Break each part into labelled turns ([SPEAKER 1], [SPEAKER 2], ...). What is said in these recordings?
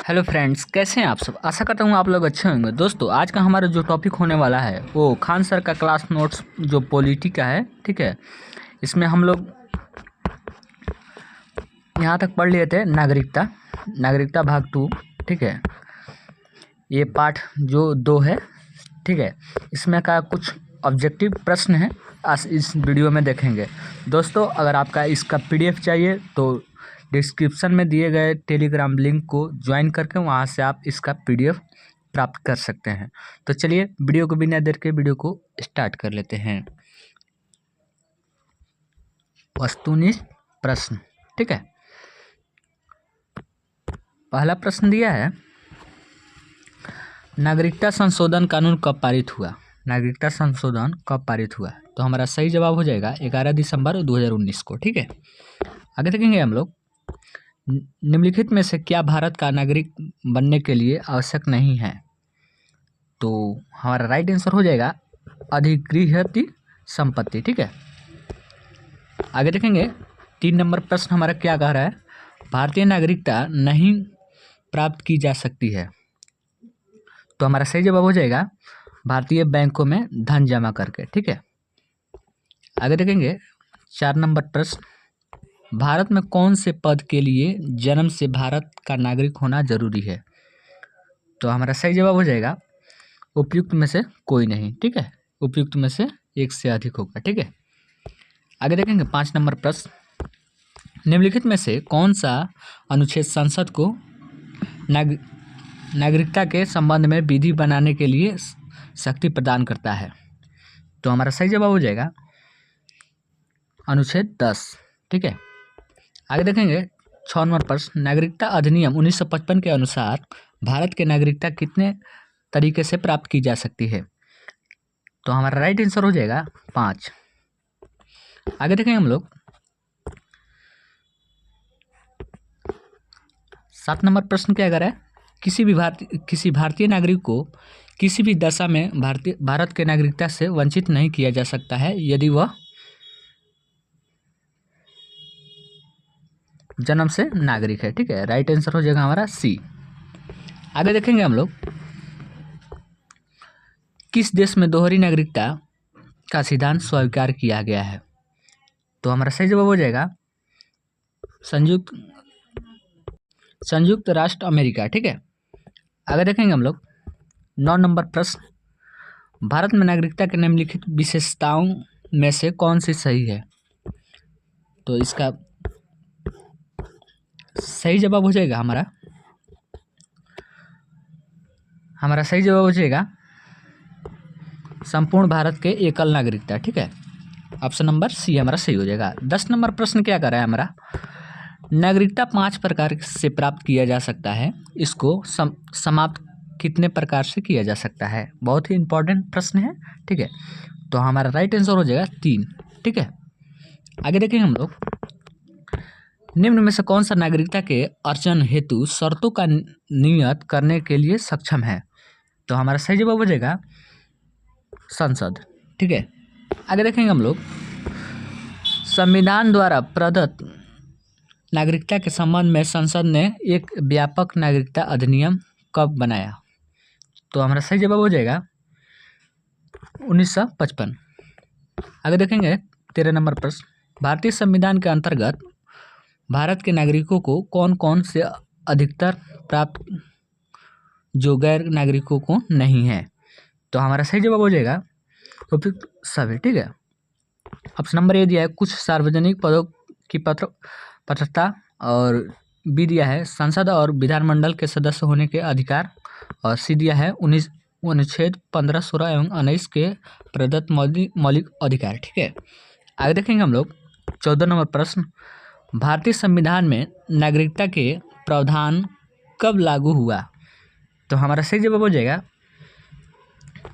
[SPEAKER 1] Hello friends, कैसे हैं आप सब। आशा करता हूँ आप लोग अच्छे होंगे। दोस्तों, आज का हमारा जो टॉपिक होने वाला है वो खान सर का क्लास नोट्स जो पॉलिटी का है, ठीक है। इसमें हम लोग यहाँ तक पढ़ लिए थे नागरिकता भाग 2, ठीक है। ये पार्ट जो 2 है, ठीक है। इसमें का कुछ ऑब्जेक्टिव प्रश्न है, आज इस वीडियो में देखेंगे। दोस्तों, अगर आपका इसका PDF चाहिए तो डिस्क्रिप्शन में दिए गए टेलीग्राम लिंक को ज्वाइन करके वहाँ से आप इसका PDF प्राप्त कर सकते हैं। तो चलिए वीडियो को बिना देर के वीडियो को स्टार्ट कर लेते हैं। वस्तुनिष्ठ प्रश्न, ठीक है। पहला प्रश्न दिया है, नागरिकता संशोधन कानून कब पारित हुआ। नागरिकता संशोधन कब पारित हुआ, तो हमारा सही जवाब हो जाएगा 11 दिसंबर 2019 को, ठीक है। आगे देखेंगे हम लोग, निम्नलिखित में से क्या भारत का नागरिक बनने के लिए आवश्यक नहीं है, तो हमारा राइट आंसर हो जाएगा अधिगृहीत संपत्ति, ठीक है। आगे देखेंगे 3 नंबर प्रश्न हमारा क्या कह रहा है, भारतीय नागरिकता नहीं प्राप्त की जा सकती है, तो हमारा सही जवाब हो जाएगा भारतीय बैंकों में धन जमा करके, ठीक है। आगे देखेंगे 4 नंबर प्रश्न, भारत में कौन से पद के लिए जन्म से भारत का नागरिक होना जरूरी है, तो हमारा सही जवाब हो जाएगा उपयुक्त में से कोई नहीं, ठीक है। उपयुक्त में से एक से अधिक होगा, ठीक है। आगे देखेंगे 5 नंबर प्रश्न, निम्नलिखित में से कौन सा अनुच्छेद संसद को नागरिकता के संबंध में विधि बनाने के लिए शक्ति प्रदान करता है, तो हमारा सही जवाब हो जाएगा अनुच्छेद 10, ठीक है। आगे देखेंगे 6 नंबर प्रश्न, नागरिकता अधिनियम 1955 के अनुसार भारत के नागरिकता कितने तरीके से प्राप्त की जा सकती है, तो हमारा राइट आंसर हो जाएगा 5। आगे देखेंगे हम लोग 7 नंबर प्रश्न क्या कह रहा है, किसी भारतीय नागरिक को किसी भी दशा में भारत के नागरिकता से वंचित नहीं किया जा सकता है यदि वह जन्म से नागरिक है, ठीक है। राइट आंसर हो जाएगा हमारा C। आगे देखेंगे हम लोग, किस देश में दोहरी नागरिकता का सिद्धांत स्वीकार किया गया है, तो हमारा सही जवाब हो जाएगा संयुक्त राष्ट्र अमेरिका, ठीक है। आगे देखेंगे हम लोग 9 नंबर प्रश्न, भारत में नागरिकता के निम्नलिखित विशेषताओं में से कौन सी सही है, तो इसका सही जवाब हो जाएगा हमारा सही जवाब हो जाएगा संपूर्ण भारत के एकल नागरिकता, ठीक है। ऑप्शन नंबर C हमारा सही हो जाएगा। 10 नंबर प्रश्न क्या कर रहा है हमारा, नागरिकता 5 प्रकार से प्राप्त किया जा सकता है, इसको समाप्त कितने प्रकार से किया जा सकता है। बहुत ही इंपॉर्टेंट प्रश्न है, ठीक है। तो हमारा राइट आंसर हो जाएगा 3, ठीक है। आगे देखेंगे हम लोग, निम्न में से कौन सा नागरिकता के अर्जन हेतु शर्तों का नियत करने के लिए सक्षम है, तो हमारा सही जवाब हो जाएगा संसद, ठीक है। आगे देखेंगे हम लोग, संविधान द्वारा प्रदत्त नागरिकता के संबंध में संसद ने एक व्यापक नागरिकता अधिनियम कब बनाया, तो हमारा सही जवाब हो जाएगा 1955। आगे देखेंगे 13 नंबर प्रश्न, भारतीय संविधान के अंतर्गत भारत के नागरिकों को कौन कौन से अधिकार प्राप्त जो गैर नागरिकों को नहीं है, तो हमारा सही जवाब हो जाएगा उपयुक्त सभी, ठीक है। ऑप्शन नंबर A दिया है कुछ सार्वजनिक पदों की पात्रता, और B दिया है संसद और विधानमंडल के सदस्य होने के अधिकार, और C दिया है अनुच्छेद 15, 16 एवं 19 के प्रदत्त मौलिक अधिकार, ठीक है। आगे देखेंगे हम लोग 14 नंबर प्रश्न, भारतीय संविधान में नागरिकता के प्रावधान कब लागू हुआ, तो हमारा सही जवाब हो जाएगा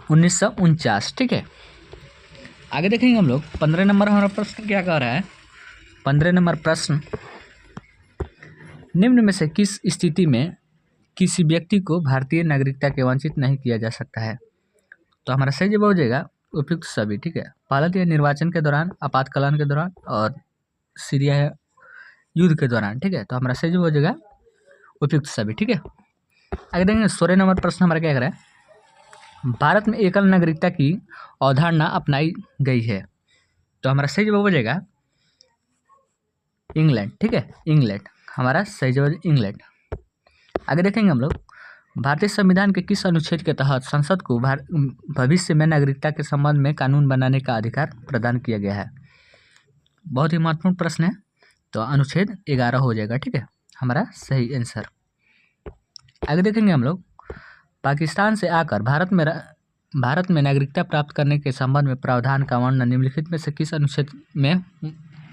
[SPEAKER 1] 1949, ठीक है। आगे देखेंगे हम लोग 15 नंबर हमारा प्रश्न क्या कह रहा है, 15 नंबर प्रश्न, निम्न में से किस स्थिति में किसी व्यक्ति को भारतीय नागरिकता के वंचित नहीं किया जा सकता है, तो हमारा सही जवाब हो जाएगा उपयुक्त सभी, ठीक है। पहला दिया निर्वाचन के दौरान, आपातकालीन के दौरान, और सीरिया है युद्ध के दौरान, ठीक है। तो हमारा सही जवाब हो जाएगा उपयुक्त सभी, ठीक है। आगे देखेंगे 16 नंबर प्रश्न हमारा क्या कह रहा है, भारत में एकल नागरिकता की अवधारणा अपनाई गई है। तो हमारा सही जवाब हो जाएगा इंग्लैंड। ठीक है, इंग्लैंड हमारा सही जवाब इंग्लैंड। आगे देखेंगे हम लोग, भारतीय संविधान के किस अनुच्छेद के तहत संसद को भविष्य में नागरिकता के संबंध में कानून बनाने का अधिकार प्रदान किया गया है। बहुत ही महत्वपूर्ण प्रश्न है, तो अनुच्छेद 11 हो जाएगा। ठीक है, हमारा सही आंसर। आगे देखेंगे हम लोग, पाकिस्तान से आकर भारत में नागरिकता प्राप्त करने के संबंध में प्रावधान का वर्णन निम्नलिखित में से किस अनुच्छेद में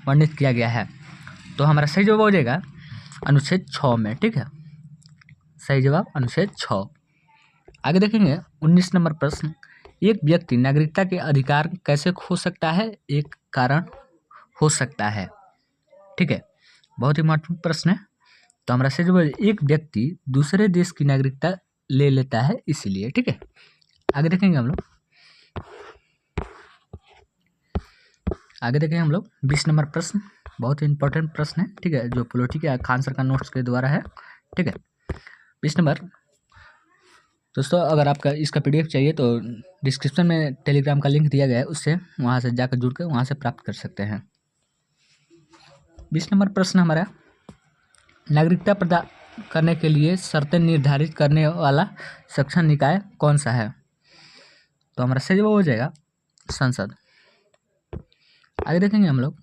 [SPEAKER 1] वर्णित किया गया है। तो हमारा सही जवाब हो जाएगा अनुच्छेद 6 में। ठीक है, सही जवाब अनुच्छेद 6। आगे देखेंगे 19 नंबर प्रश्न, एक व्यक्ति नागरिकता के अधिकार कैसे खो सकता है, एक कारण हो सकता है। ठीक है, बहुत ही महत्वपूर्ण प्रश्न है। तो हमारा सही जवाब, एक व्यक्ति दूसरे देश की नागरिकता ले लेता है इसीलिए। ठीक है, आगे देखेंगे हम लोग, 20 नंबर प्रश्न, बहुत ही इंपॉर्टेंट प्रश्न है। ठीक है, जो पॉलिटी या खान सर का नोट्स के द्वारा है। ठीक है, 20 नंबर दोस्तों, अगर आपका इसका PDF चाहिए तो डिस्क्रिप्शन में टेलीग्राम का लिंक दिया गया है, उससे वहाँ से जाकर जुड़ कर वहाँ से प्राप्त कर सकते हैं। 20 नंबर प्रश्न हमारा, नागरिकता प्रदान करने के लिए शर्तें निर्धारित करने वाला सक्षम निकाय कौन सा है। तो हमारा सही जवाब हो जाएगा संसद। आगे देखेंगे हम लोग,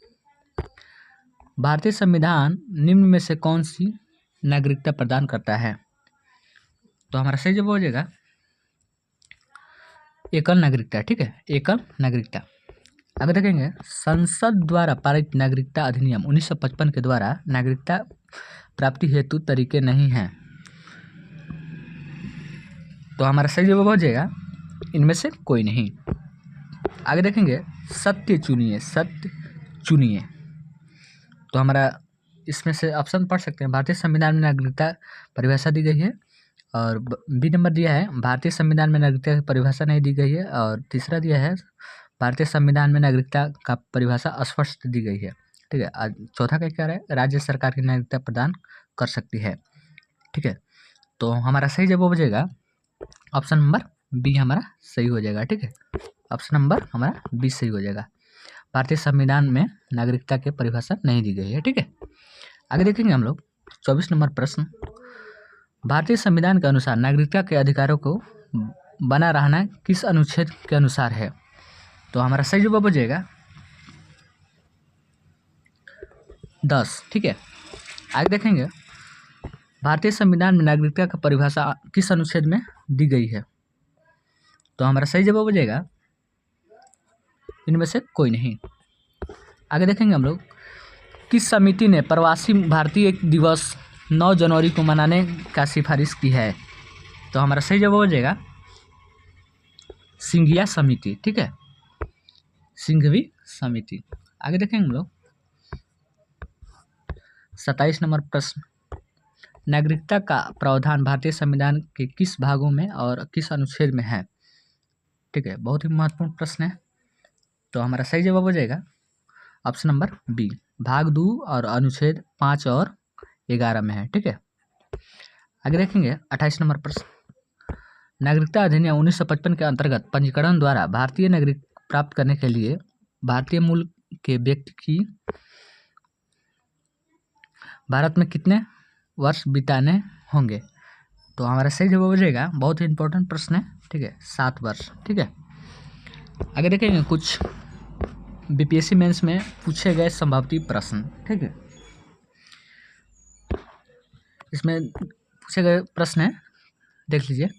[SPEAKER 1] भारतीय संविधान निम्न में से कौन सी नागरिकता प्रदान करता है। तो हमारा सही जवाब हो जाएगा एकल नागरिकता। ठीक है, एकल नागरिकता। आगे देखेंगे, संसद द्वारा पारित नागरिकता अधिनियम 1955 के द्वारा नागरिकता प्राप्ति हेतु तरीके नहीं हैं। तो हमारा सही जवाब हो जाएगा इनमें से कोई नहीं। आगे देखेंगे, सत्य चुनिए। तो हमारा इसमें से ऑप्शन पढ़ सकते हैं, भारतीय संविधान में नागरिकता परिभाषा दी गई है, और बी नंबर दिया है भारतीय संविधान में नागरिकता की परिभाषा नहीं दी गई है, और तीसरा दिया है भारतीय संविधान में नागरिकता का परिभाषा अस्पष्ट दी गई है। ठीक है, चौथा क्या कह रहा है, राज्य सरकार की नागरिकता प्रदान कर सकती है। ठीक है, तो हमारा सही जवाब हो जाएगा ऑप्शन नंबर बी, हमारा सही हो जाएगा। ठीक है, ऑप्शन नंबर हमारा बी सही हो जाएगा, भारतीय संविधान में नागरिकता की परिभाषा नहीं दी गई है। ठीक है, आगे देखेंगे हम लोग 24 नंबर प्रश्न, भारतीय संविधान के अनुसार नागरिकता के अधिकारों को बना रहना किस अनुच्छेद के अनुसार है। तो हमारा सही जवाब हो जाएगा 10। ठीक है, आगे देखेंगे, भारतीय संविधान में नागरिकता की परिभाषा किस अनुच्छेद में दी गई है। तो हमारा सही जवाब हो जाएगा इनमें से कोई नहीं। आगे देखेंगे हम लोग, किस समिति ने प्रवासी भारतीय दिवस 9 जनवरी को मनाने का सिफारिश की है। तो हमारा सही जवाब हो जाएगा सिंघिया समिति। ठीक है, सिंघवी समिति। आगे देखेंगे हम लोग 27 नंबर प्रश्न, नागरिकता का प्रावधान भारतीय संविधान के किस भागों में और किस अनुच्छेद में है। ठीक है, बहुत ही महत्वपूर्ण प्रश्न है। तो हमारा सही जवाब हो जाएगा ऑप्शन नंबर बी, भाग 2 और अनुच्छेद 5 और 11 में है। ठीक है, आगे देखेंगे 28 नंबर प्रश्न, नागरिकता अधिनियम 1955 के अंतर्गत पंजीकरण द्वारा भारतीय नागरिक प्राप्त करने के लिए भारतीय मूल के व्यक्ति की भारत में कितने वर्ष बिताने होंगे। तो हमारा सही जवाब हो जाएगा, बहुत ही इंपॉर्टेंट प्रश्न है। ठीक है, 7 वर्ष। ठीक है, आगे देखेंगे कुछ BPSC मेंस में पूछे गए संभावित प्रश्न। ठीक है, इसमें पूछे गए प्रश्न है, देख लीजिए,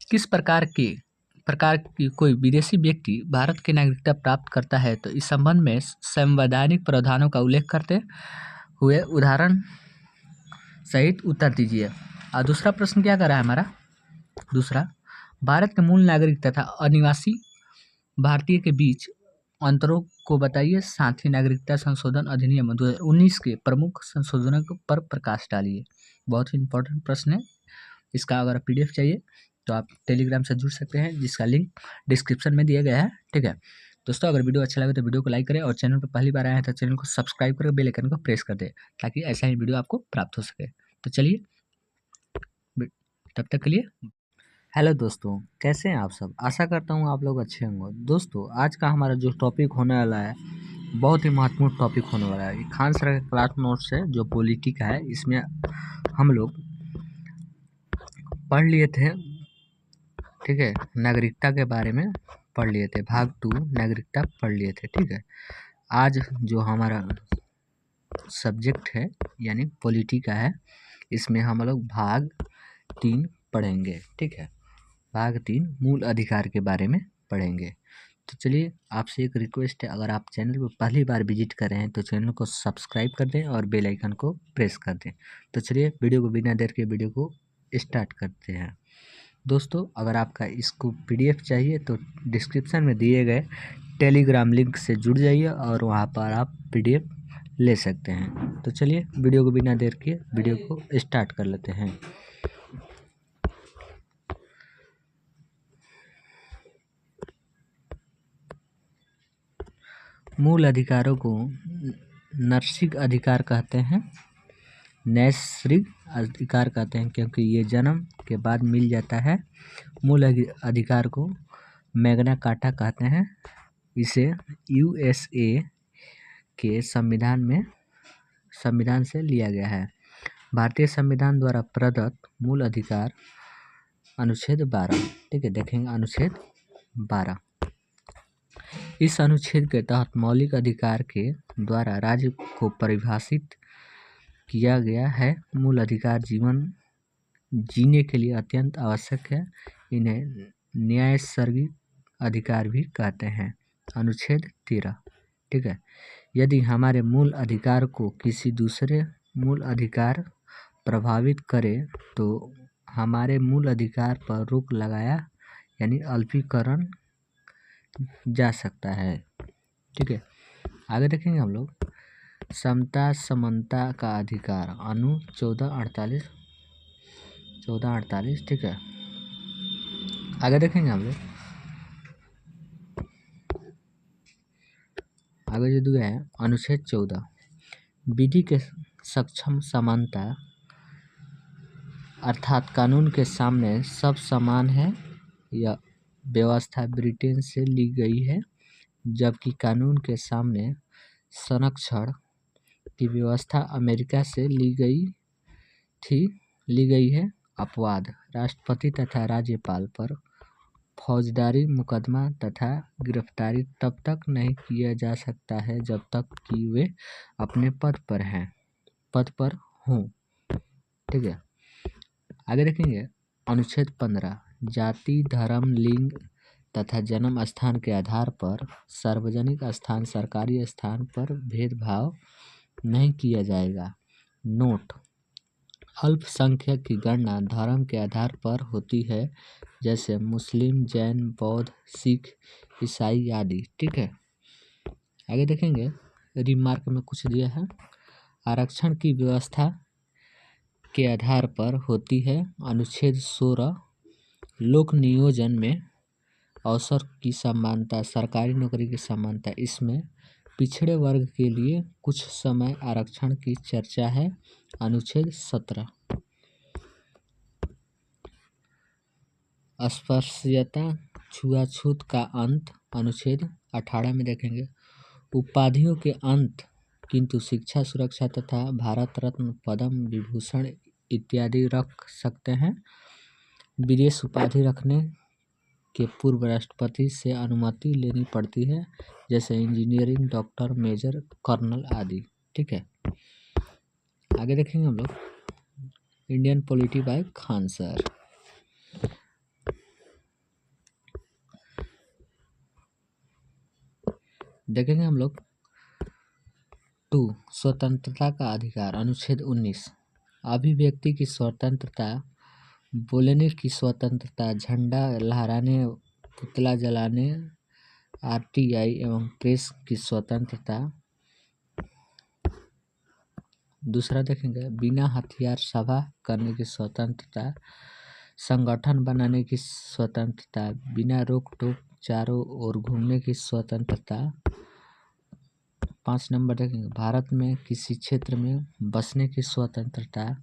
[SPEAKER 1] किस प्रकार की कोई विदेशी व्यक्ति भारत की नागरिकता प्राप्त करता है। तो इस संबंध में संवैधानिक प्रावधानों का उल्लेख करते हुए उदाहरण सहित उत्तर दीजिए। और दूसरा प्रश्न क्या कर रहा है हमारा, दूसरा, भारत के मूल नागरिक तथा अनिवासी भारतीय के बीच अंतरों को बताइए, साथ ही नागरिकता संशोधन अधिनियम 2019 के प्रमुख संशोधनों पर प्रकाश डालिए। बहुत ही इंपॉर्टेंट प्रश्न है, इसका अगर PDF चाहिए तो आप टेलीग्राम से जुड़ सकते हैं, जिसका लिंक डिस्क्रिप्शन में दिया गया है। ठीक है दोस्तों, अगर वीडियो अच्छा लगे तो वीडियो को लाइक करें, और चैनल पर पहली बार आए हैं तो चैनल को सब्सक्राइब करके बेल आइकन को प्रेस कर दें, ताकि ऐसा ही वीडियो आपको प्राप्त हो सके। तो चलिए तब तक के लिए हेलो दोस्तों, कैसे हैं आप सब। आशा करता हूँ आप लोग अच्छे होंगे। दोस्तों, आज का हमारा जो टॉपिक होने वाला है बहुत ही महत्वपूर्ण टॉपिक होने वाला है। खान सर के क्लास नोट्स है जो पॉलिटी का है, इसमें हम लोग पढ़ लिए थे, ठीक है। नागरिकता के बारे में पढ़ लिए थे, भाग 2 नागरिकता पढ़ लिए थे, ठीक है। आज जो हमारा सब्जेक्ट है यानी पॉलिटी का है, इसमें हम लोग भाग 3 पढ़ेंगे, ठीक है। भाग 3 मूल अधिकार के बारे में पढ़ेंगे। तो चलिए, आपसे एक रिक्वेस्ट है, अगर आप चैनल पर पहली बार विजिट कर रहे हैं तो चैनल को सब्सक्राइब कर दें और बेल आइकन को प्रेस कर दें। तो चलिए, वीडियो को बिना देर के वीडियो को स्टार्ट करते हैं। दोस्तों, अगर आपका इसको PDF चाहिए तो डिस्क्रिप्शन में दिए गए टेलीग्राम लिंक से जुड़ जाइए और वहाँ पर आप PDF ले सकते हैं। तो चलिए, वीडियो को बिना देर के वीडियो को स्टार्ट कर लेते हैं। मूल अधिकारों को नैसर्गिक अधिकार कहते हैं, नैसर्गिक अधिकार कहते हैं क्योंकि ये जन्म के बाद मिल जाता है। मूल अधिकार को मैग्ना कार्टा कहते हैं। इसे USA के संविधान से लिया गया है। भारतीय संविधान द्वारा प्रदत्त मूल अधिकार अनुच्छेद 12, ठीक है, देखेंगे अनुच्छेद 12। इस अनुच्छेद के तहत मौलिक अधिकार के द्वारा राज्य को परिभाषित किया गया है। मूल अधिकार जीवन जीने के लिए अत्यंत आवश्यक है। इन्हें न्यायसर्गिक अधिकार भी कहते हैं। अनुच्छेद 13, ठीक है। यदि हमारे मूल अधिकार को किसी दूसरे मूल अधिकार प्रभावित करे तो हमारे मूल अधिकार पर रोक लगाया यानी अल्पीकरण जा सकता है, ठीक है। आगे देखेंगे हम लोग समता समानता का अधिकार, अनु 1448, ठीक है। आगे देखेंगे हम लोग, आगे जो दिया है अनुच्छेद 14, विधि के सक्षम समानता, अर्थात कानून के सामने सब समान है। यह व्यवस्था ब्रिटेन से ली गई है, जबकि कानून के सामने संरक्षण की व्यवस्था अमेरिका से ली गई है। अपवाद, राष्ट्रपति तथा राज्यपाल पर फौजदारी मुकदमा तथा गिरफ्तारी तब तक नहीं किया जा सकता है जब तक कि वे अपने पद पर हों, ठीक है। आगे देखेंगे अनुच्छेद 15, जाति धर्म लिंग तथा जन्म स्थान के आधार पर सार्वजनिक स्थान सरकारी स्थान पर भेदभाव नहीं किया जाएगा। नोट, अल्पसंख्यक की गणना धर्म के आधार पर होती है, जैसे मुस्लिम जैन बौद्ध सिख ईसाई आदि, ठीक है। आगे देखेंगे रिमार्क में कुछ दिया है, आरक्षण की व्यवस्था के आधार पर होती है। अनुच्छेद 16, लोक नियोजन में अवसर की समानता, सरकारी नौकरी की समानता, इसमें पिछड़े वर्ग के लिए कुछ समय आरक्षण की चर्चा है। अनुच्छेद 17, अस्पृश्यता छुआछूत का अंत, अनुच्छेद 18 में देखेंगे उपाधियों के अंत, किंतु शिक्षा सुरक्षा तथा भारत रत्न पद्म विभूषण इत्यादि रख सकते हैं। विदेश उपाधि रखने के पूर्व राष्ट्रपति से अनुमति लेनी पड़ती है, जैसे इंजीनियरिंग डॉक्टर मेजर कर्नल आदि, ठीक है। आगे देखेंगे हम लोग Indian polity bye Khan sir. देखेंगे हम लोग 2, स्वतंत्रता का अधिकार, अनुच्छेद 19, अभिव्यक्ति की स्वतंत्रता, बोलने की स्वतंत्रता, झंडा लहराने पुतला जलाने RTI एवं प्रेस की स्वतंत्रता। दूसरा देखेंगे बिना हथियार सभा करने की स्वतंत्रता, संगठन बनाने की स्वतंत्रता, बिना रोक टोक चारों ओर घूमने की स्वतंत्रता। 5 नंबर देखेंगे भारत में किसी क्षेत्र में बसने की स्वतंत्रता,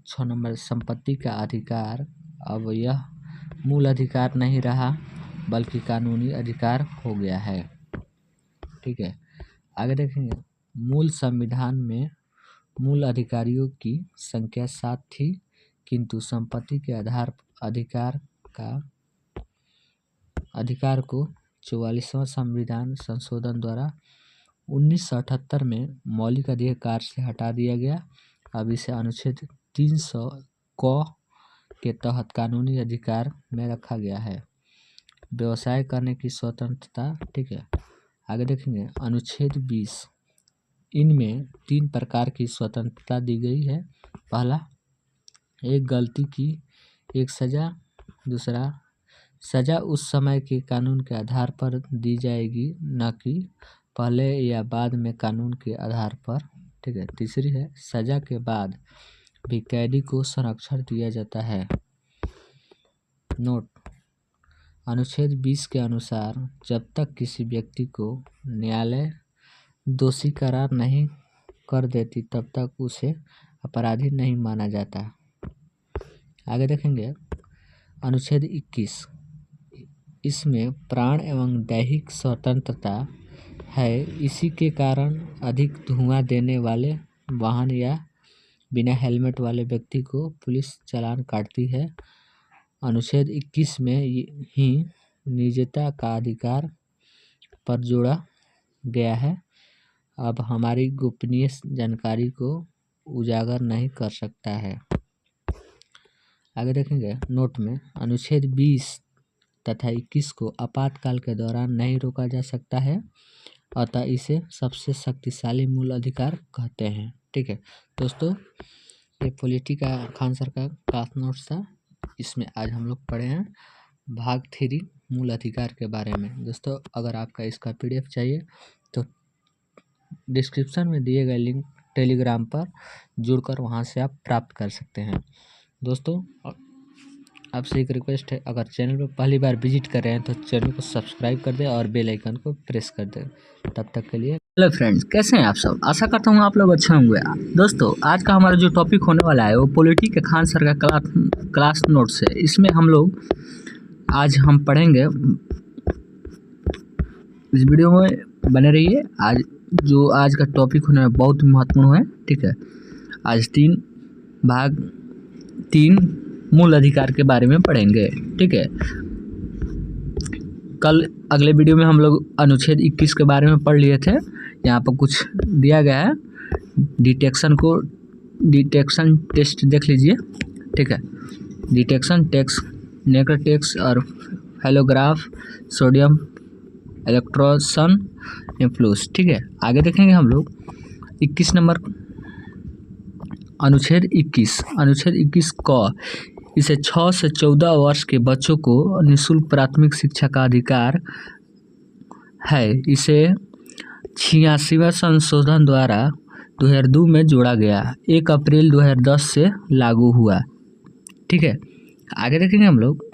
[SPEAKER 1] 6 नंबर संपत्ति का अधिकार अब यह मूल अधिकार नहीं रहा बल्कि कानूनी अधिकार हो गया है। ठीक है, आगे देखेंगे। मूल संविधान में मूल अधिकारियों की संख्या 7 थी, किंतु संपत्ति के अधिकार को 44वां संविधान संशोधन द्वारा 1978 में मौलिक अधिकार से हटा दिया गया। अब इसे अनुच्छेद 300 क के तहत कानूनी अधिकार में रखा गया है। व्यवसाय करने की स्वतंत्रता। ठीक है, आगे देखेंगे। अनुच्छेद 20, इनमें 3 प्रकार की स्वतंत्रता दी गई है। पहला, एक गलती की एक सजा। दूसरा, सजा उस समय के कानून के आधार पर दी जाएगी, न कि पहले या बाद में कानून के आधार पर। ठीक है, तीसरी है, सजा के बाद भी कैदी को संरक्षण दिया जाता है। नोट, अनुच्छेद 20 के अनुसार जब तक किसी व्यक्ति को न्यायालय दोषी करार नहीं कर देती तब तक उसे अपराधी नहीं माना जाता। आगे देखेंगे। अनुच्छेद 21, इसमें प्राण एवं दैहिक स्वतंत्रता है। इसी के कारण अधिक धुआं देने वाले वाहन या बिना हेलमेट वाले व्यक्ति को पुलिस चालान काटती है। अनुच्छेद 21 में ही निजता का अधिकार पर जोड़ा गया है। अब हमारी गोपनीय जानकारी को उजागर नहीं कर सकता है। आगे देखेंगे। नोट में अनुच्छेद 20 तथा 21 को आपातकाल के दौरान नहीं रोका जा सकता है, अतः इसे सबसे शक्तिशाली मूल अधिकार कहते हैं। ठीक है दोस्तों, ये पॉलिटी का खान सर का क्लास नोट्स था। इसमें आज हम लोग पढ़े हैं भाग 3 मूल अधिकार के बारे में। दोस्तों, अगर आपका इसका PDF चाहिए तो डिस्क्रिप्शन में दिए गए लिंक टेलीग्राम पर जुड़कर वहां से आप प्राप्त कर सकते हैं। दोस्तों, आपसे एक रिक्वेस्ट है, अगर चैनल पर पहली बार विजिट कर रहे हैं तो चैनल को सब्सक्राइब कर दें और बेल आइकन को प्रेस कर दें। तब तक के लिए हेलो फ्रेंड्स, कैसे हैं आप सब? आशा करता हूँ आप लोग अच्छे होंगे। दोस्तों, आज का हमारा जो टॉपिक होने वाला है वो पॉलिटी के खान सर का क्लास नोट्स है। इसमें हम लोग आज हम पढ़ेंगे। इस वीडियो में बने रहिए। आज का टॉपिक होने में बहुत महत्वपूर्ण है। ठीक है, आज भाग 3 मूल अधिकार के बारे में पढ़ेंगे। ठीक है, कल अगले वीडियो में हम लोग अनुच्छेद 21 के बारे में पढ़ लिए थे। यहाँ पर कुछ दिया गया है, डिटेक्शन टेस्ट देख लीजिए। ठीक है, डिटेक्शन टेस्ट, नेकर टेस्ट और हेलोग्राफ, सोडियम इलेक्ट्रोसन इन्फ्लूस। ठीक है, आगे देखेंगे हम लोग 21 नंबर अनुच्छेद 21 क, इसे 6 से 14 वर्ष के बच्चों को निःशुल्क प्राथमिक शिक्षा का अधिकार है। इसे 86वां संशोधन द्वारा 2002 में जोड़ा गया, 1 अप्रैल 2010 से लागू हुआ। ठीक है, आगे देखेंगे हम लोग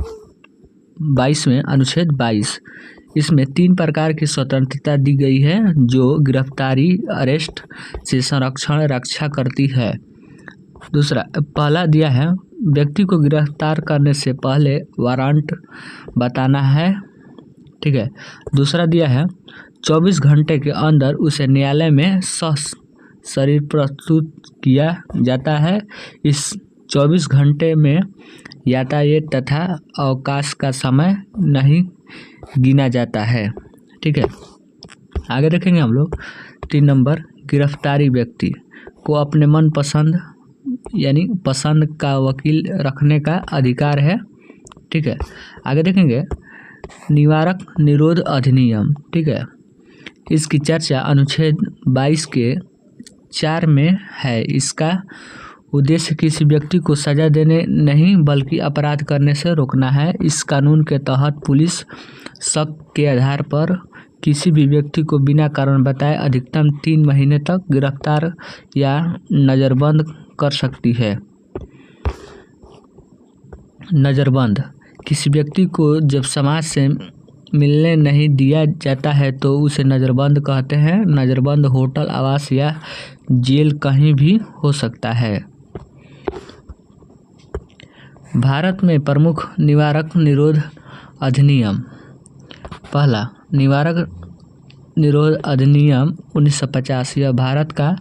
[SPEAKER 1] 22 में अनुच्छेद 22, इसमें 3 प्रकार की स्वतंत्रता दी गई है जो गिरफ्तारी, अरेस्ट से संरक्षण रक्षा करती है। दूसरा, पहला दिया है व्यक्ति को गिरफ्तार करने से पहले वारंट बताना है। ठीक है, दूसरा दिया है 24 घंटे के अंदर उसे न्यायालय में शरीर प्रस्तुत किया जाता है। इस 24 घंटे में यातायात तथा अवकाश का समय नहीं गिना जाता है। ठीक है, आगे देखेंगे हम लोग 3 नंबर, गिरफ्तारी व्यक्ति को अपने मन पसंद यानी पसंद का वकील रखने का अधिकार है। ठीक है, आगे देखेंगे निवारक निरोध अधिनियम। ठीक है, इसकी चर्चा अनुच्छेद 22 के 4 में है। इसका उद्देश्य किसी व्यक्ति को सजा देने नहीं बल्कि अपराध करने से रोकना है। इस कानून के तहत पुलिस शक के आधार पर किसी भी व्यक्ति को बिना कारण बताए अधिकतम 3 महीने तक गिरफ्तार या नज़रबंद कर सकती है। नज़रबंद, किसी व्यक्ति को जब समाज से मिलने नहीं दिया जाता है तो उसे नज़रबंद कहते हैं। नज़रबंद होटल, आवास या जेल कहीं भी हो सकता है। भारत में प्रमुख निवारक निरोध अधिनियम। पहला निवारक निरोध अधिनियम 1950। यह भारत का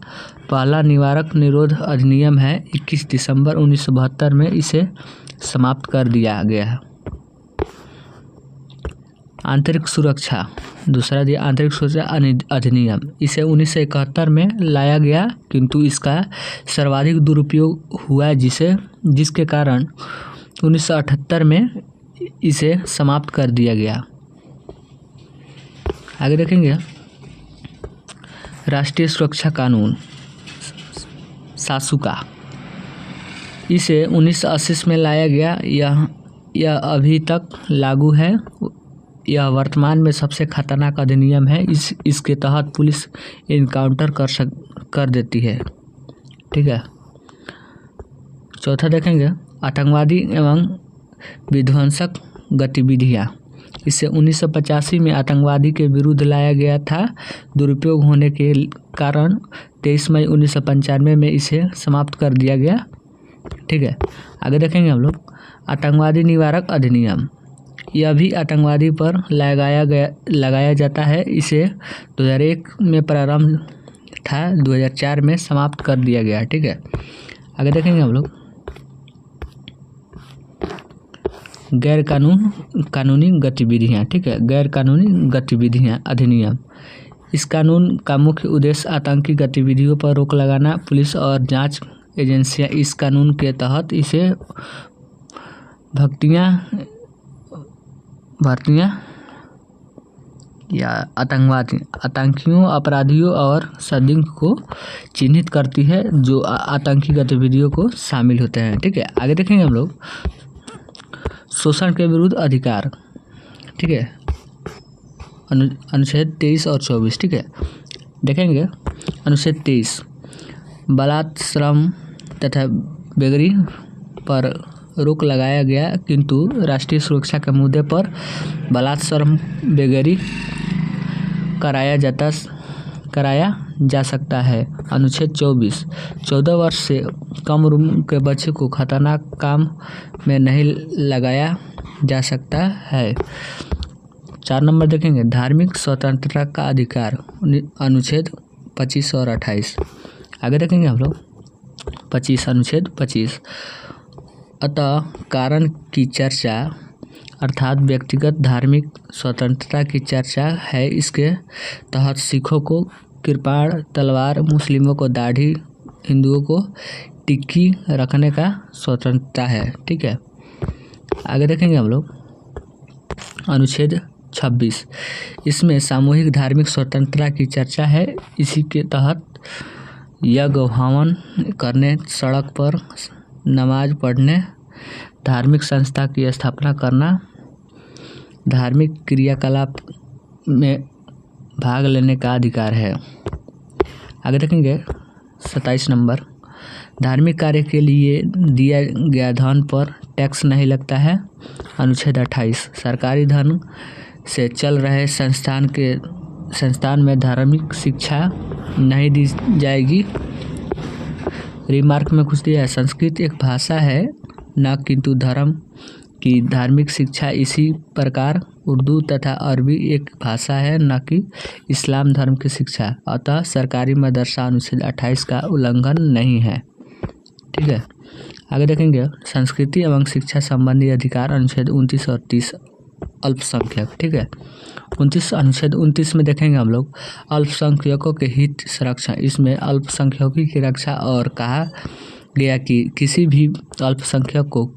[SPEAKER 1] पहला निवारक निरोध अधिनियम है। 21 दिसंबर 1972 में इसे समाप्त कर दिया गया है। आंतरिक सुरक्षा। दूसरा दिया आंतरिक सुरक्षा अधिनियम। इसे 1971 में लाया गया, किंतु इसका सर्वाधिक दुरुपयोग हुआ जिसके कारण 1978 में इसे समाप्त कर दिया गया। आगे देखेंगे राष्ट्रीय सुरक्षा कानून सासुका। इसे 1980 में लाया गया। यह अभी तक लागू है। यह वर्तमान में सबसे खतरनाक अधिनियम है। इसके तहत पुलिस इनकाउंटर कर देती है। ठीक है। चौथा देखेंगे आतंकवादी एवं विध्वंसक गतिविधियां। इसे 1985 में आतंकवादी के विरुद्ध लाया गया था। दुरुपयोग होने के कारण 23 मई 1995 में इसे समाप्त कर दिया गया। ठीक है। आगे देखेंगे हम लोग आतंकवादी निवारक अधिनियम। यह भी आतंकवादी पर लगाया जाता है। इसे 2001 में प्रारंभ था, 2004 में समाप्त कर दिया गया। ठीक है। आगे देखेंगे हम लोग गैर कानूनी गतिविधियां। ठीक है। गैर कानूनी गतिविधियां अधिनियम। इस कानून का मुख्य उद्देश्य आतंकी गतिविधियों पर रोक लगाना। पुलिस और जांच एजेंसियां इस कानून के तहत इसे भर्तियां या आतंकियों, अपराधियों और संदिग्ध को चिन्हित करती है जो आतंकी गतिविधियों को शामिल होते हैं। ठीक है। आगे देखेंगे हम लोग शोषण के विरुद्ध अधिकार। ठीक है। अनुच्छेद 23 और 24। ठीक है। देखेंगे अनुच्छेद 23 बलात्कार, श्रम तथा बेगरी पर रोक लगाया गया, किंतु राष्ट्रीय सुरक्षा के मुद्दे पर बलात्कार, श्रम, बेगरी कराया जा सकता है। अनुच्छेद 24 14 वर्ष से कम उम्र के बच्चे को खतरनाक काम में नहीं लगाया जा सकता है। 4 नंबर देखेंगे धार्मिक स्वतंत्रता का अधिकार। अनुच्छेद 25 और 28। आगे देखेंगे हम लोग 25 अनुच्छेद 25 अतः कारण की चर्चा अर्थात व्यक्तिगत धार्मिक स्वतंत्रता की चर्चा है। इसके तहत सिखों को कृपाण तलवार, मुस्लिमों को दाढ़ी, हिंदुओं को टिक्की रखने का स्वतंत्रता है। ठीक है। आगे देखेंगे हम लोग अनुच्छेद 26। इसमें सामूहिक धार्मिक स्वतंत्रता की चर्चा है। इसी के तहत यज्ञ हवन करने, सड़क पर नमाज पढ़ने, धार्मिक संस्था की स्थापना करना, धार्मिक क्रियाकलाप में भाग लेने का अधिकार है। आगे देखेंगे 27 नंबर धार्मिक कार्य के लिए दिया गया धन पर टैक्स नहीं लगता है। अनुच्छेद 28 सरकारी धन से चल रहे संस्थान में धार्मिक शिक्षा नहीं दी जाएगी। रिमार्क में कुछ दिया है संस्कृत एक भाषा है न किंतु धर्म की धार्मिक शिक्षा इसी प्रकार उर्दू तथा अरबी एक भाषा है न कि इस्लाम धर्म की शिक्षा। अतः सरकारी मदरसा अनुच्छेद 28 का उल्लंघन नहीं है। ठीक है। आगे देखेंगे संस्कृति एवं शिक्षा संबंधी अधिकार अनुच्छेद 29 और 30 अल्पसंख्यक। ठीक है। 29 अनुच्छेद 29 में देखेंगे हम लोग अल्पसंख्यकों के हित संरक्षण। इसमें अल्पसंख्यकों की रक्षा और कहा गया कि किसी भी अल्पसंख्यक को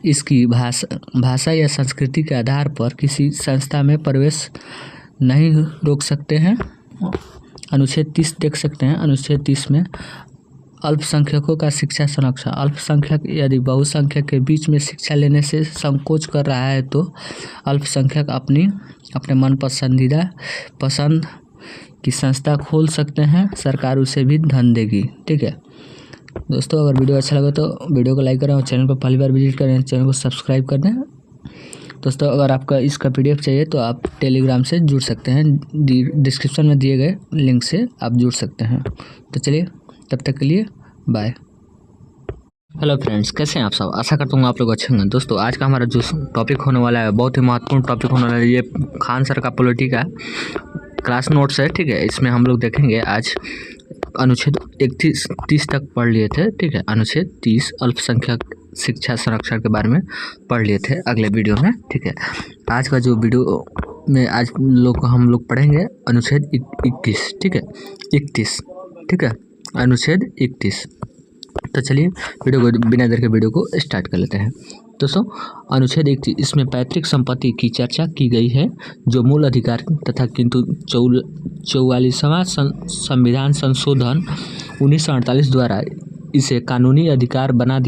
[SPEAKER 1] इसकी भाषा या संस्कृति के आधार पर किसी संस्था में प्रवेश नहीं रोक सकते हैं। अनुच्छेद 30 देख सकते हैं। अनुच्छेद 30 में अल्पसंख्यकों का शिक्षा संरक्षण। अल्पसंख्यक यदि बहुसंख्यक के बीच में शिक्षा लेने से संकोच कर रहा है तो अल्पसंख्यक अपने मन पसंद की संस्था खोल सकते हैं। सरकार उसे भी धन देगी। ठीक है दोस्तों, अगर वीडियो अच्छा लगे तो वीडियो को लाइक करें और चैनल पर पहली बार विजिट करें चैनल को सब्सक्राइब कर दें। दोस्तों, अगर आपका इसका PDF चाहिए तो आप टेलीग्राम से जुड़ सकते हैं। डिस्क्रिप्शन में दिए गए लिंक से आप जुड़ सकते हैं। तो चलिए तब तक के लिए बाय। हेलो फ्रेंड्स, कैसे हैं आप सब। आशा करता हूँ आप लोग अच्छे होंगे। दोस्तों, आज का हमारा जो टॉपिक होने वाला है बहुत ही महत्वपूर्ण टॉपिक होने वाला है। ये खान सर का पॉलिटी का क्लास नोट्स है, ठीक है। इसमें हम लोग देखेंगे आज अनुच्छेद 31-30 तक पढ़ लिए थे, ठीक है। अनुच्छेद 30 अल्पसंख्यक शिक्षा संरक्षण के बारे में पढ़ लिए थे अगले वीडियो में, ठीक है। आज का जो वीडियो में आज हम लोग पढ़ेंगे अनुच्छेद 21, ठीक है। 31, ठीक है, अनुच्छेद 31। तो चलिए वीडियो को बिना देर के वीडियो को स्टार्ट कर लेते हैं। दोस्तों, अनुच्छेद 31 इसमें पैतृक संपत्ति की चर्चा की गई है, जो मूल अधिकार तथा किंतु 44वां संविधान संशोधन 1948 द्वारा इसे कानूनी अधिकार बना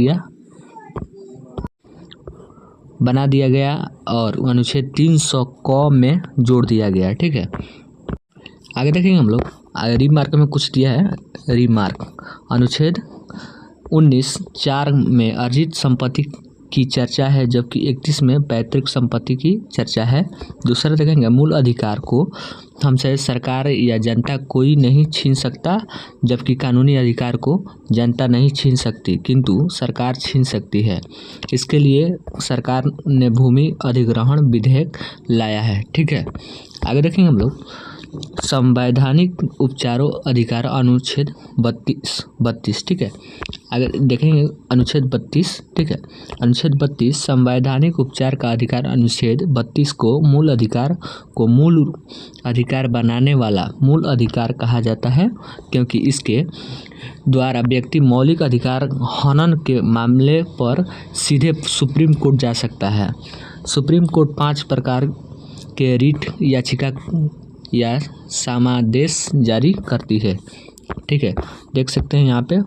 [SPEAKER 1] दिया गया और अनुच्छेद 300 क में जोड़ दिया गया, ठीक है। आगे देखेंगे हम लोग। रिमार्क में कुछ दिया है। रिमार्क, अनुच्छेद 19(4) में अर्जित संपत्ति की चर्चा है, जबकि 31 में पैतृक संपत्ति की चर्चा है। दूसरा देखेंगे, मूल अधिकार को हमसे सरकार या जनता कोई नहीं छीन सकता, जबकि कानूनी अधिकार को जनता नहीं छीन सकती किंतु सरकार छीन सकती है। इसके लिए सरकार ने भूमि अधिग्रहण विधेयक लाया है, ठीक है। आगे देखेंगे हम लोग। संवैधानिक उपचारों अधिकार अनुच्छेद 32, ठीक है। आगे देखेंगे अनुच्छेद 32, ठीक है। अनुच्छेद 32 संवैधानिक उपचार का अधिकार अनुच्छेद 32 को मूल अधिकार बनाने वाला मूल अधिकार कहा जाता है, क्योंकि इसके द्वारा व्यक्ति मौलिक अधिकार हनन के मामले पर सीधे सुप्रीम कोर्ट जा सकता है। सुप्रीम कोर्ट 5 प्रकार के रिट याचिका या समादेश जारी करती है, ठीक है। देख सकते हैं यहाँ पे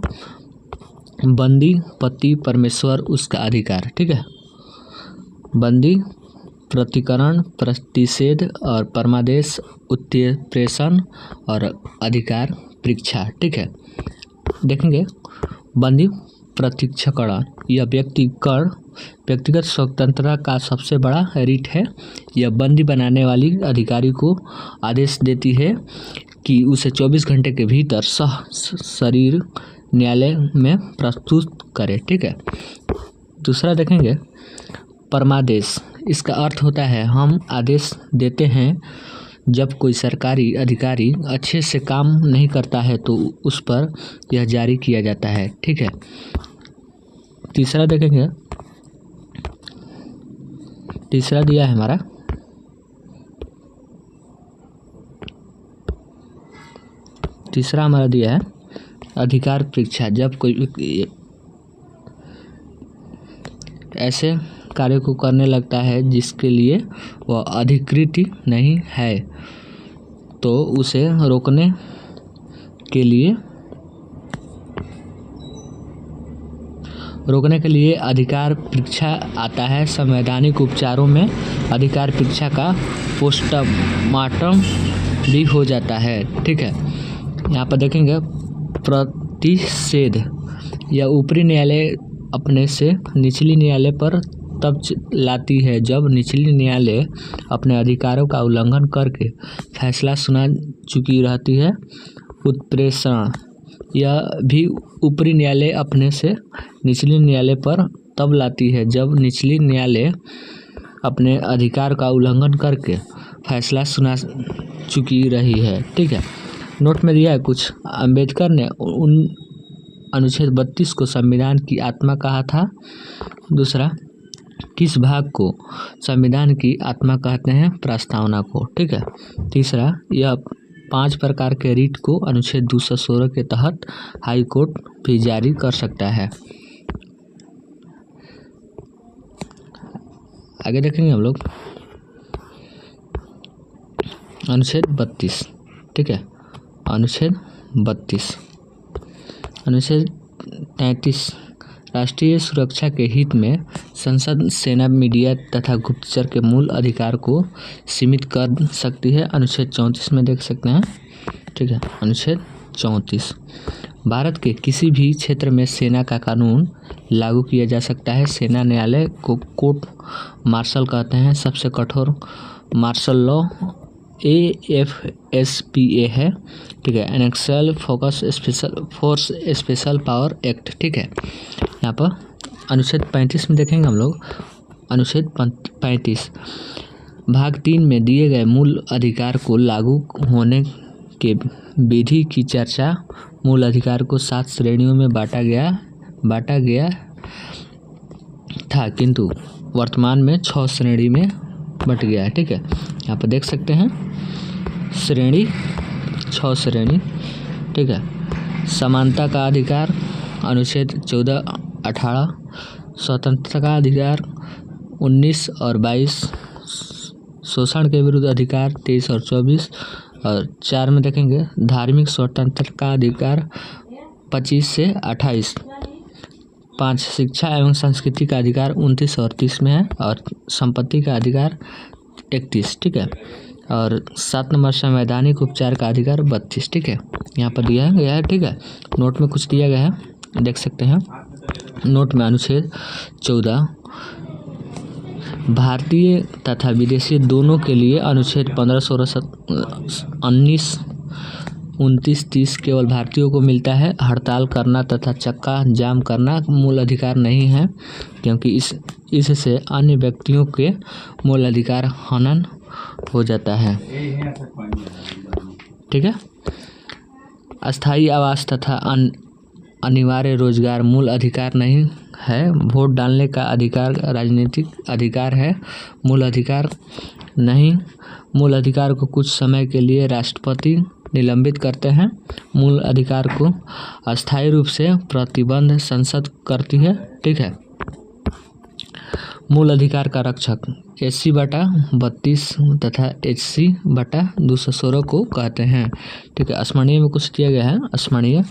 [SPEAKER 1] बंदी, पति, परमेश्वर, उसका अधिकार, ठीक है। बंदी, प्रतिकरण, प्रतिषेध और परमादेश, उत्प्रेषण और अधिकार परीक्षा, ठीक है। देखेंगे बंदी प्रत्यक्षकरण, यह व्यक्तिगत स्वतंत्रता का सबसे बड़ा रिट है। यह बंदी बनाने वाली अधिकारी को आदेश देती है कि उसे 24 घंटे के भीतर शरीर न्यायालय में प्रस्तुत करे, ठीक है। दूसरा देखेंगे परमादेश, इसका अर्थ होता है हम आदेश देते हैं जब कोई सरकारी अधिकारी अच्छे से काम नहीं करता है तो उस पर यह जारी किया जाता है, ठीक है। तीसरा देखेंगे, तीसरा दिया है हमारा तीसरा हमारा दिया है अधिकार परीक्षा। जब कोई ऐसे कार्य को करने लगता है जिसके लिए वह अधिकृत नहीं है, तो उसे रोकने के लिए अधिकार परीक्षा आता है। संवैधानिक उपचारों में अधिकार परीक्षा का पोस्टमार्टम भी हो जाता है, ठीक है। यहाँ पर देखेंगे प्रतिषेध, यह ऊपरी न्यायालय अपने से निचली न्यायालय पर तब लाती है जब निचली न्यायालय अपने अधिकारों का उल्लंघन करके फैसला सुना चुकी रहती है। उत्प्रेषण, यह भी ऊपरी न्यायालय अपने से निचली न्यायालय पर तब लाती है जब निचली न्यायालय अपने अधिकार का उल्लंघन करके फैसला सुना चुकी रही है, ठीक है। नोट में दिया है कुछ। अंबेडकर ने अनुच्छेद 32 को संविधान की आत्मा कहा था। दूसरा, किस भाग को संविधान की आत्मा कहते हैं? प्रस्तावना को, ठीक है। तीसरा, यह 5 प्रकार के रिट को अनुच्छेद 216 के तहत हाई कोर्ट भी जारी कर सकता है। आगे देखेंगे हम लोग अनुच्छेद 32, ठीक है। अनुच्छेद 32, अनुच्छेद 33 राष्ट्रीय सुरक्षा के हित में संसद, सेना, मीडिया तथा गुप्तचर के मूल अधिकार को सीमित कर सकती है। अनुच्छेद 34 में देख सकते हैं, ठीक है। अनुच्छेद 34, भारत के किसी भी क्षेत्र में सेना का कानून लागू किया जा सकता है। सेना न्यायालय को कोर्ट मार्शल कहते हैं। सबसे कठोर मार्शल लॉ AFSPA है, ठीक है। एनेक्सल forces special force special power act, ठीक है। यहाँ पर अनुच्छेद 35 में देखेंगे हम लोग, अनुच्छेद 35 भाग 3 में दिए गए मूल अधिकार को लागू होने के विधि की चर्चा। मूल अधिकार को 7 श्रेणियों में बांटा गया था, किंतु वर्तमान में 6 श्रेणी में बट गया है। ठीक है, यहाँ पर देख सकते हैं श्रेणी, 6 श्रेणी। ठीक है, समानता का अधिकार अनुच्छेद 14-18, स्वतंत्रता का अधिकार 19 और 22, शोषण के विरुद्ध अधिकार 23 और 24, और 4 में देखेंगे धार्मिक स्वतंत्रता का अधिकार 25 से 28, 5 शिक्षा एवं संस्कृति का अधिकार 29 और 30 में है, और संपत्ति का अधिकार 31। ठीक है, और 7 नंबर संवैधानिक उपचार का अधिकार 32। ठीक है, यहाँ पर दिया गया है। ठीक है, नोट में कुछ दिया गया है, देख सकते हैं नोट में। अनुच्छेद 14 भारतीय तथा विदेशी दोनों के लिए अनुच्छेद 15, 16, 19, 29, 30 केवल भारतीयों को मिलता है। हड़ताल करना तथा चक्का जाम करना मूल अधिकार नहीं है, क्योंकि इससे अन्य व्यक्तियों के मूल अधिकार हनन हो जाता है। ठीक है, अस्थायी आवास तथा अनिवार्य रोजगार मूल अधिकार नहीं है। वोट डालने का अधिकार राजनीतिक अधिकार है, मूल अधिकार नहीं। मूल अधिकार को कुछ समय के लिए राष्ट्रपति निलंबित करते हैं। मूल अधिकार को अस्थायी रूप से प्रतिबंध संसद करती है। ठीक है, मूल अधिकार का रक्षक SC/32 तथा HC/216 को कहते हैं। ठीक है, स्मरणीय में कुछ दिया गया है। स्मरणीय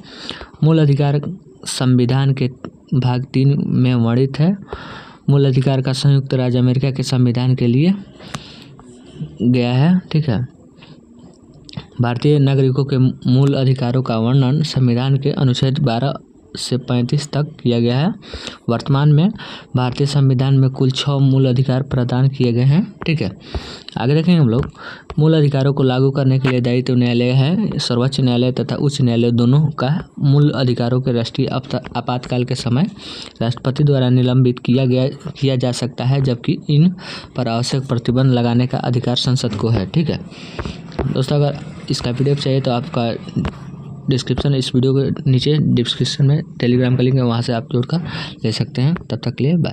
[SPEAKER 1] मूल अधिकार संविधान के भाग 3 में वर्णित है। मूल अधिकार का संयुक्त राज्य अमेरिका के संविधान के लिए गया है। ठीक है, भारतीय नागरिकों के मूल अधिकारों का वर्णन संविधान के अनुच्छेद 12 से 35 तक किया गया है। वर्तमान में भारतीय संविधान में कुल 6 मूल अधिकार प्रदान किए गए हैं। ठीक है, आगे देखेंगे हम लोग। मूल अधिकारों को लागू करने के लिए दायित्व न्यायालय है। सर्वोच्च न्यायालय तथा उच्च न्यायालय दोनों का मूल अधिकारों के राष्ट्रीय आपातकाल के समय राष्ट्रपति द्वारा निलंबित किया जा सकता है, जबकि इन पर आवश्यक प्रतिबंध लगाने का अधिकार संसद को है। ठीक है दोस्तों, अगर इसका PDF चाहिए तो आपका डिस्क्रिप्शन, इस वीडियो के नीचे डिस्क्रिप्शन में टेलीग्राम का लिंक है, वहाँ से आप जोड़कर ले सकते हैं। तब तक के लिए बाय।